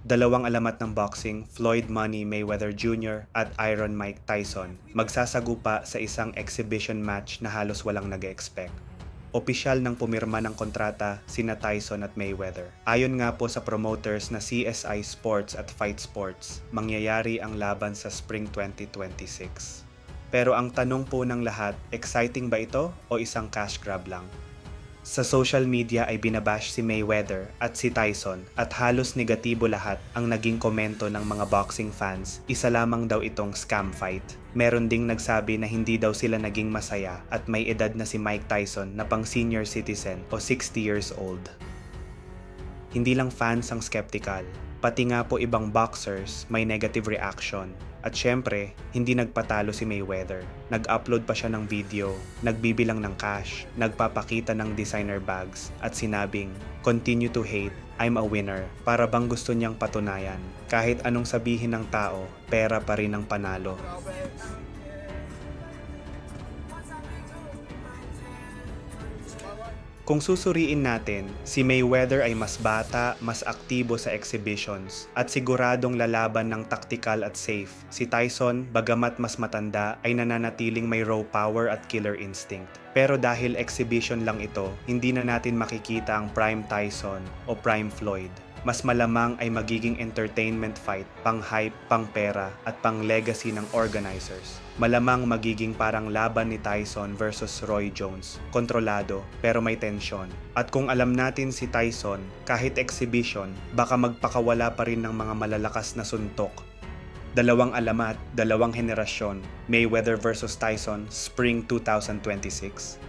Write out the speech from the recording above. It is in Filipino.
Dalawang alamat ng boxing, Floyd Money Mayweather Jr. at Iron Mike Tyson, magsasagupa sa isang exhibition match na halos walang nag-expect. Opisyal ng pumirma ng kontrata sina Tyson at Mayweather. Ayon nga po sa promoters na CSI Sports at Fight Sports, mangyayari ang laban sa Spring 2026. Pero ang tanong po ng lahat, exciting ba ito o isang cash grab lang? Sa social media ay binabash si Mayweather at si Tyson at halos negatibo lahat ang naging komento ng mga boxing fans. Isa lamang daw itong scam fight. Meron ding nagsabi na hindi daw sila naging masaya at may edad na si Mike Tyson na pang senior citizen o 60 years old. Hindi lang fans ang skeptical, pati nga po ibang boxers may negative reaction. At syempre, hindi nagpatalo si Mayweather. Nag-upload pa siya ng video, nagbibilang ng cash, nagpapakita ng designer bags, at sinabing, "Continue to hate, I'm a winner." Para bang gusto niyang patunayan, kahit anong sabihin ng tao, pera pa rin ang panalo. Kung susuriin natin, si Mayweather ay mas bata, mas aktibo sa exhibitions, at siguradong lalaban ng taktikal at safe. Si Tyson, bagamat mas matanda, ay nananatiling may raw power at killer instinct. Pero dahil exhibition lang ito, hindi na natin makikita ang prime Tyson o prime Floyd. Mas malamang ay magiging entertainment fight, pang-hype, pang-pera, at pang-legacy ng organizers. Malamang magiging parang laban ni Tyson versus Roy Jones. Kontrolado, pero may tensyon. At kung alam natin si Tyson, kahit exhibition, baka magpakawala pa rin ng mga malalakas na suntok. Dalawang alamat, dalawang henerasyon, Mayweather versus Tyson, Spring 2026.